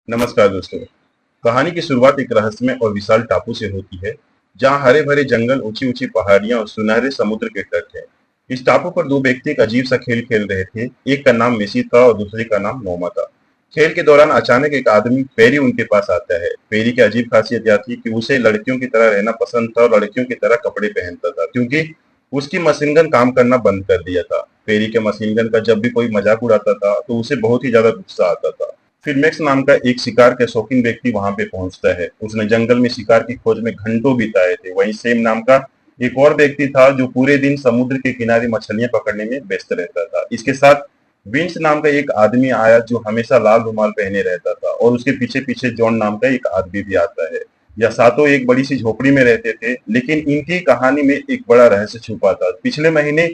नमस्कार दोस्तों। कहानी की शुरुआत एक रहस्यमय और विशाल टापू से होती है, जहां हरे भरे जंगल, ऊंची ऊंची पहाड़ियां और सुनहरे समुद्र के तट हैं। इस टापू पर दो व्यक्ति एक अजीब सा खेल खेल रहे थे। एक का नाम मेसी था और दूसरे का नाम नोमा था। खेल के दौरान अचानक एक आदमी पेरी उनके पास आता है। पेरी की अजीब खासियत यह थी कि उसे लड़कियों की तरह रहना पसंद था और लड़कियों की तरह कपड़े पहनता था, क्योंकि उसकी मशीन गन काम करना बंद कर दिया था। पेरी के मशीन गन का जब भी कोई मजाक उड़ाता था तो उसे बहुत ही ज्यादा गुस्सा आता था। फिर मैक्स नाम का एक शिकार के शौकीन व्यक्ति वहां पे पहुंचता है। उसने जंगल में शिकार की खोज में घंटों बिताए थे। वहीं सेम नाम का एक और व्यक्ति था जो पूरे दिन समुद्र के किनारे मछलियां पकड़ने में व्यस्त रहता था। इसके साथ विंस नाम का एक आदमी आया जो हमेशा लाल रुमाल पहने रहता था, और उसके पीछे पीछे जॉन नाम का एक आदमी भी आता है। यह सातों एक बड़ी सी झोपड़ी में रहते थे, लेकिन इनकी कहानी में एक बड़ा रहस्य छुपा था। पिछले महीने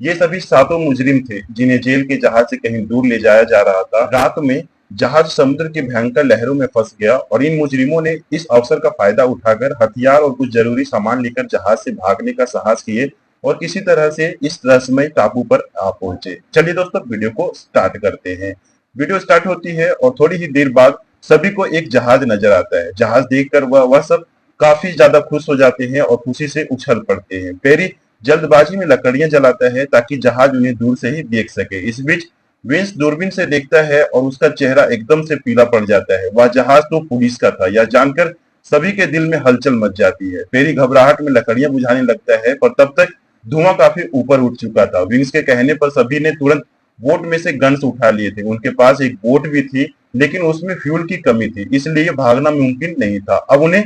ये सभी सातों मुजरिम थे जिन्हें जेल के जहाज से कहीं दूर ले जाया जा रहा था। रात में जहाज समुद्र की भयंकर लहरों में फंस गया और इन मुजरिमों ने इस अवसर का फायदा उठाकर हथियार और कुछ जरूरी सामान लेकर जहाज से भागने का साहस किए और किसी तरह से इस रहस्यमय टापू पर आ पहुंचे। चलिए दोस्तों, वीडियो को स्टार्ट करते हैं। वीडियो स्टार्ट होती है और थोड़ी ही देर बाद सभी को एक जहाज नजर आता है। जहाज देखकर वह सब काफी ज्यादा खुश हो जाते हैं और खुशी से उछल पड़ते हैं। पेरी जल्दबाजी में लकड़ियां जलाता है ताकि जहाज उन्हें दूर से ही देख सके। इस बीच विंस दूरबीन से देखता है और उसका चेहरा एकदम से पीला पड़ जाता है। वह जहाज तो पुलिस का था, यह जानकर सभी के दिल में हलचल मच जाती है। पेरी घबराहट में लकड़ियां बुझाने लगता है, पर तब तक धुआं काफी ऊपर उठ चुका था। विंस के कहने पर सभी ने तुरंत बोट में से गन्स उठा लिए थे। उनके पास एक बोट भी थी, लेकिन उसमें फ्यूल की कमी थी, इसलिए भागना मुमकिन नहीं था। अब उन्हें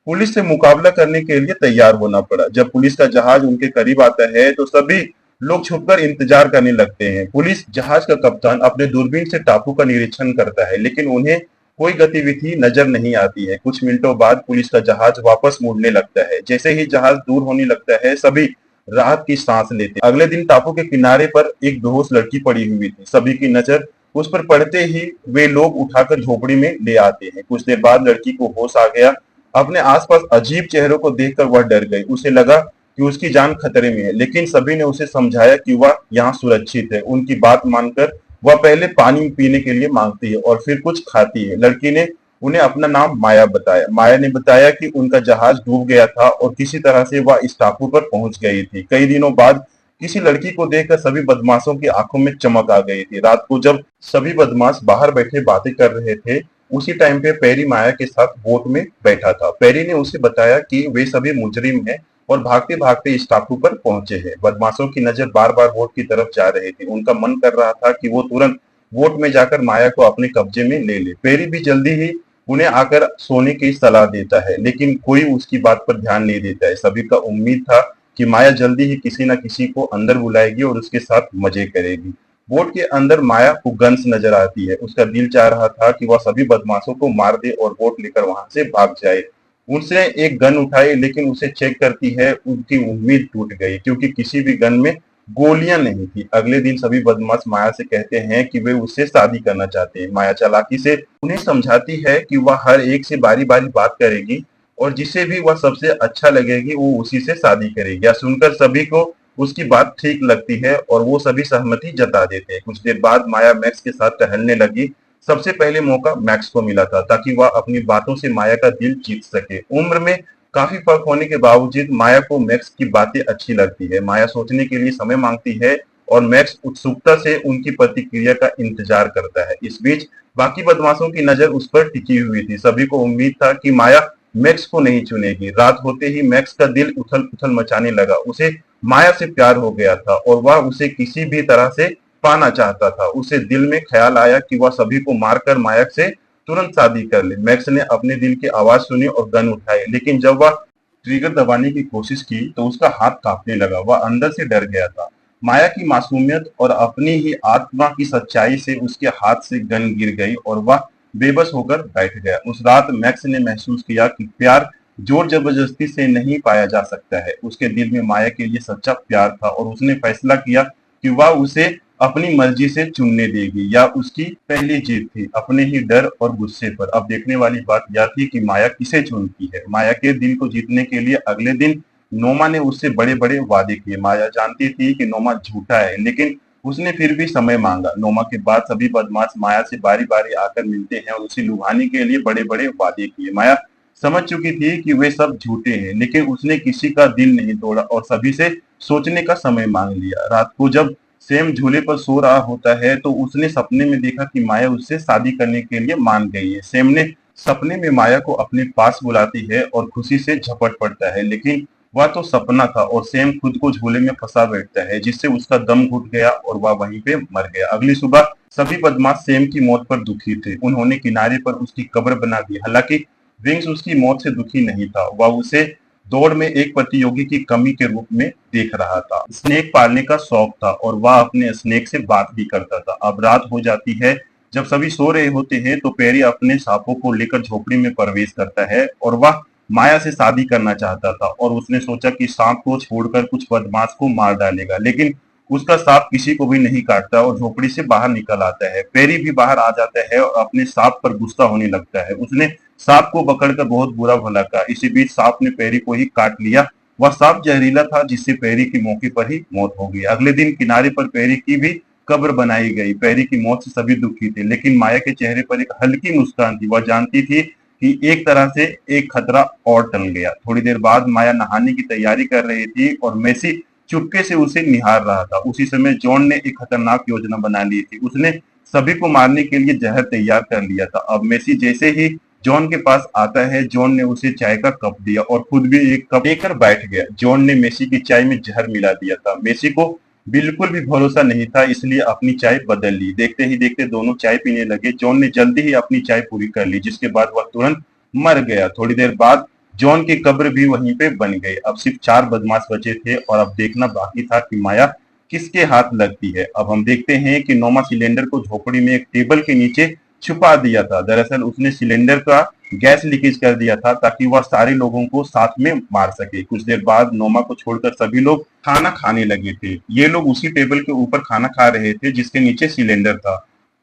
पुलिस से मुकाबला करने के लिए तैयार होना पड़ा। जब पुलिस का जहाज उनके करीब आता है तो सभी लोग छुपकर इंतजार करने लगते हैं। पुलिस जहाज का कप्तान अपने दूरबीन से टापू का निरीक्षण करता है, लेकिन उन्हें कोई गतिविधि नजर नहीं आती है। कुछ मिनटों बाद पुलिस का जहाज वापस मुड़ने लगता है। जैसे ही जहाज दूर होने लगता है, सभी राहत की सांस लेते हैं। अगले दिन टापू के किनारे पर एक बेहोश लड़की पड़ी हुई थी। सभी की नजर उस पर पड़ते ही वे लोग उठाकर झोपड़ी में ले आते हैं। कुछ देर बाद लड़की को होश आ गया। अपने आसपास अजीब चेहरों को देखकर वह डर गई। उसे लगा कि उसकी जान खतरे में है, लेकिन सभी ने उसे समझाया कि वह यहाँ सुरक्षित है। उनकी बात मानकर वह पहले पानी पीने के लिए मांगती है और फिर कुछ खाती है। लड़की ने उन्हें अपना नाम माया बताया। माया ने बताया कि उनका जहाज डूब गया था और किसी तरह से वह इस टापू पर पहुंच गई थी। कई दिनों बाद किसी लड़की को देखकर सभी बदमाशों की आंखों में चमक आ गई थी। रात को जब सभी बदमाश बाहर बैठे बातें कर रहे थे, उसी टाइम पे पेरी माया के साथ बोट में बैठा था। पेरी ने उसे बताया कि वे सभी मुजरिम हैं और भागते भागते इस टापू पर पहुंचे हैं। बदमाशों की नजर बार बार बोट की तरफ जा रही थी। उनका मन कर रहा था कि वो तुरंत बोट में जाकर माया को अपने कब्जे में ले ले। पेरी भी जल्दी ही उन्हें आकर सोने की सलाह देता है, लेकिन कोई उसकी बात पर ध्यान नहीं देता है। सभी का उम्मीद था कि माया जल्दी ही किसी न किसी को अंदर बुलाएगी और उसके साथ मजे करेगी। बोट के अंदर माया को गन्स नजर आती है। उसका दिल चाह रहा था कि वह सभी बदमाशों को मार दे और बोट लेकर वहां से भाग जाए। उसने एक गन उठाई, लेकिन उसे चेक करती है उनकी उम्मीद टूट गई, क्योंकि किसी भी गन में गोलियां नहीं थी। अगले दिन सभी बदमाश माया से कहते हैं कि वे उससे शादी करना चाहते हैं। माया चालाकी से उन्हें समझाती है कि वह हर एक से बारी बारी बात करेगी और जिसे भी वह सबसे अच्छा लगेगी वो उसी से शादी करेगी। यह सुनकर सभी को उसकी बात ठीक लगती है और वो सभी सहमति जता देते हैं। कुछ देर बाद माया मैक्स के साथ टहलने लगी। सबसे पहले मौका मैक्स को मिला था ताकि वह अपनी बातों से माया का दिल जीत सके। उम्र में काफी फर्क होने के बावजूद माया को मैक्स की बातें अच्छी लगती है। माया सोचने के लिए समय मांगती है और मैक्स उत्सुकता से उनकी प्रतिक्रिया का इंतजार करता है। इस बीच बाकी बदमाशों की नजर उस पर टिकी हुई थी। सभी को उम्मीद था कि माया मैक्स को नहीं चुनेगी। रात होते ही मैक्स का दिल उथल पुथल मचाने लगा। उसे माया से प्यार हो गया था और वह उसे किसी भी तरह से पाना चाहता था। उसे दिल में ख्याल आया कि वह सभी को मारकर माया से तुरंत शादी कर ले। मैक्स ने अपने दिल की आवाज सुनी और गन उठाई, लेकिन जब वह ट्रिगर दबाने की कोशिश की तो उसका हाथ कांपने लगा। वह अंदर से डर गया था। माया की मासूमियत और अपनी ही आत्मा की सच्चाई से उसके हाथ से गन गिर गई और वह बेबस होकर बैठ गया। उस रात मैक्स ने महसूस किया कि प्यार जोर जबरदस्ती से नहीं पाया जा सकता है। उसके दिल में माया के लिए सच्चा प्यार था और उसने फैसला किया कि वह उसे अपनी मर्जी से चुनने देगी। या उसकी पहली जीत थी अपने ही डर और गुस्से पर। अब देखने वाली बात यह थी कि माया किसे चुनती है। माया के दिल को जीतने के लिए अगले दिन नोमा ने उससे बड़े बड़े वादे किए। माया जानती थी कि नोमा झूठा है, लेकिन उसने फिर भी समय मांगा। नोमा के बाद सभी बदमाश माया से बारी बारी आकर मिलते हैं और उसे लुभाने के लिए बड़े बड़े वादे किए। माया समझ चुकी थी कि वे सब झूठे हैं, लेकिन उसने किसी का दिल नहीं तोड़ा और सभी से सोचने का समय मांग लिया। रात को जब सैम झूले पर सो रहा होता है तो उसने सपने में देखा कि माया उससे शादी करने के लिए मान गई है। सैम ने सपने में माया को अपने पास बुलाती है और खुशी से झपट पड़ता है, लेकिन वह तो सपना था और सैम खुद को झूले में फंसा बैठता है, जिससे उसका दम घुट गया और वह वहीं पे मर गया। अगली सुबह सभी बदमाश सैम की मौत पर दुखी थे। उन्होंने किनारे पर उसकी कब्र बना दी। हालांकि विंग्स उसकी मौत से दुखी नहीं था, वह उसे दौड़ में एक प्रतियोगी की कमी के रूप में देख रहा था। स्नेक पालने का शौक था और वह अपने स्नेक से बात भी करता था। अब रात हो जाती है। जब सभी सो रहे होते हैं तो पेरी अपने सांपों को लेकर झोपड़ी में प्रवेश करता है और वह माया से शादी करना चाहता था और उसने सोचा कि सांप को छोड़कर कुछ बदमाश को मार डालेगा, लेकिन उसका सांप किसी को भी नहीं काटता और झोपड़ी से बाहर निकल आता है। पेरी भी बाहर आ जाता है और अपने सांप पर गुस्सा होने लगता है। उसने सांप को पकड़कर बहुत बुरा भला कहा। इसी बीच सांप ने पेरी को ही काट लिया। वह सांप जहरीला था, जिससे पेरी की मौके पर ही मौत हो गई। अगले दिन किनारे पर पेरी की भी कब्र बनाई गई। पेरी की मौत से सभी दुखी थे, लेकिन माया के चेहरे पर एक हल्की मुस्कान थी। वह जानती थी कि एक तरह से एक खतरा और टल गया। थोड़ी देर बाद माया नहाने की तैयारी कर रही थी और मेसी चुपके से उसे निहार रहा था। उसी समय जॉन ने एक खतरनाक योजना बना ली थी। उसने सभी को मारने के लिए जहर तैयार कर लिया था। अब मेसी जैसे ही जॉन के पास आता है, जॉन ने उसे चाय का कप दिया और खुद भी एक कप लेकर बैठ गया। जॉन ने मेसी की चाय में जहर मिला दिया था। मेसी को बिल्कुल भी भरोसा नहीं था, इसलिए अपनी चाय बदल ली। देखते ही देखते दोनों चाय पीने लगे। जॉन ने जल्दी ही अपनी चाय पूरी कर ली, जिसके बाद वह तुरंत मर गया। थोड़ी देर बाद जॉन की कब्र भी वहीं पे बन गई। अब सिर्फ 4 बदमाश बचे थे और अब देखना बाकी था कि माया किसके हाथ लगती है। अब हम देखते हैं कि नोमा सिलेंडर को झोपड़ी में एक टेबल के नीचे छुपा दिया था। दरअसल उसने सिलेंडर का गैस लीकेज कर दिया था ताकि वह सारे लोगों को साथ में मार सके। कुछ देर बाद नोमा को छोड़कर सभी लोग खाना खाने लगे थे। ये लोग उसी टेबल के ऊपर खाना खा रहे थे जिसके नीचे सिलेंडर था।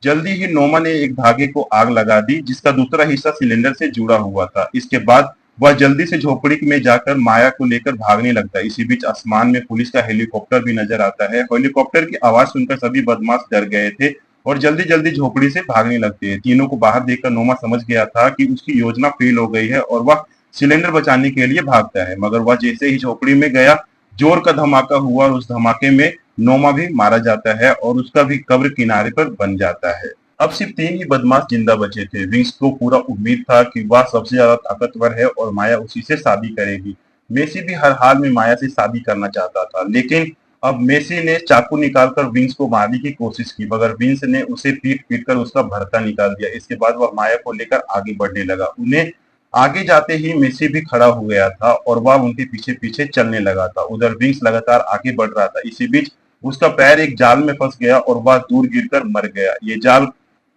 जल्दी ही नोमा ने एक धागे को आग लगा दी, जिसका दूसरा हिस्सा सिलेंडर से जुड़ा हुआ था। इसके बाद वह जल्दी से झोपड़ी में जाकर माया को लेकर भागने लगता है। इसी बीच आसमान में पुलिस का हेलीकॉप्टर भी नजर आता है। हेलीकॉप्टर की आवाज सुनकर सभी बदमाश डर गए थे और जल्दी जल्दी झोपड़ी से भागने लगते हैं। तीनों को बाहर देखकर नोमा समझ गया था कि उसकी योजना फेल हो गई है और वह सिलेंडर बचाने के लिए भागता है, मगर वह जैसे ही झोपड़ी में गया, जोर का धमाका हुआ और उस धमाके में नोमा भी मारा जाता है और उसका भी कब्र किनारे पर बन जाता है। अब सिर्फ 3 ही बदमाश जिंदा बचे थे। विंग्स को पूरा उम्मीद था कि वह सबसे ज्यादा ताकतवर है और माया उसी से शादी करेगी। मेसी भी हर हाल में माया से शादी करना चाहता था, लेकिन अब मेसी ने चाकू निकालकर विंग्स को मारने की कोशिश की, मगर विंग्स ने उसे पीट पीट कर उसका भरता निकाल दिया। इसके बाद वह माया को लेकर आगे बढ़ने लगा। उन्हें आगे जाते ही मेसी भी खड़ा हो गया था और वह उनके पीछे पीछे चलने लगा था। उधर विंग्स लगातार आगे बढ़ रहा था। इसी बीच उसका पैर एक जाल में फंस गया और वह दूर गिरकर मर गया। ये जाल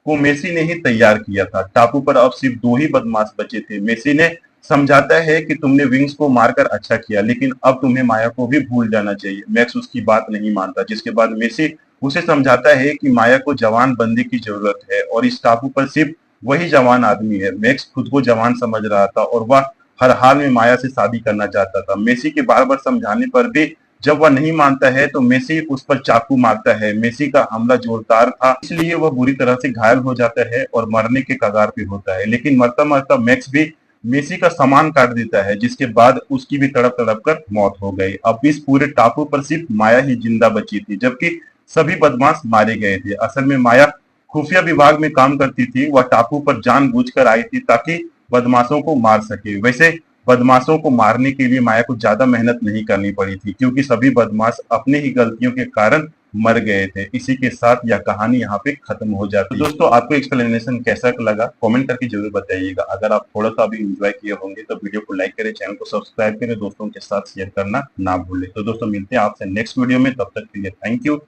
को मेसी ने ही तैयार किया था। टापू पर अब सिर्फ 2 ही बदमाश बचे थे। मेसी ने समझाता है कि तुमने विंग्स को मारकर अच्छा किया, लेकिन अब तुम्हें माया को भी भूल जाना चाहिए। मैक्स उसकी बात नहीं मानता, जिसके बाद मेसी उसे समझाता है कि माया को जवान बंदे की जरूरत है और इस टापू पर सिर्फ वही जवान आदमी है। मैक्स खुद को जवान समझ रहा था और वह हर हाल में माया से शादी करना चाहता था। मेसी के बार बार समझाने पर भी जब वह नहीं मानता है तो मेसी उस पर चाकू मारता है। मेसी का हमला जोरदार था, इसलिए वह बुरी तरह से घायल हो जाता है और मरने के कगार पे होता है, लेकिन मरता मरता मैक्स भी मेसी का सामान काट देता है, जिसके बाद उसकी भी तड़प तड़प कर मौत हो गई। अब इस पूरे टापू पर सिर्फ माया ही जिंदा बची थी, जबकि सभी बदमाश मारे गए थे। असल में माया खुफिया विभाग में काम करती थी। वह टापू पर जानबूझकर आई थी ताकि बदमाशों को मार सके। वैसे बदमाशों को मारने के लिए माया को ज्यादा मेहनत नहीं करनी पड़ी थी, क्योंकि सभी बदमाश अपने ही गलतियों के कारण मर गए थे। इसी के साथ यह कहानी यहाँ पे खत्म हो जाती है। तो दोस्तों, आपको एक्सप्लेनेशन कैसा लगा कमेंट करके जरूर बताइएगा। अगर आप थोड़ा सा भी एंजॉय किए होंगे तो वीडियो को लाइक करें, चैनल को सब्सक्राइब करें, दोस्तों के साथ शेयर करना ना भूलें। तो दोस्तों, मिलते हैं आपसे नेक्स्ट वीडियो में। तब तक के लिए थैंक यू।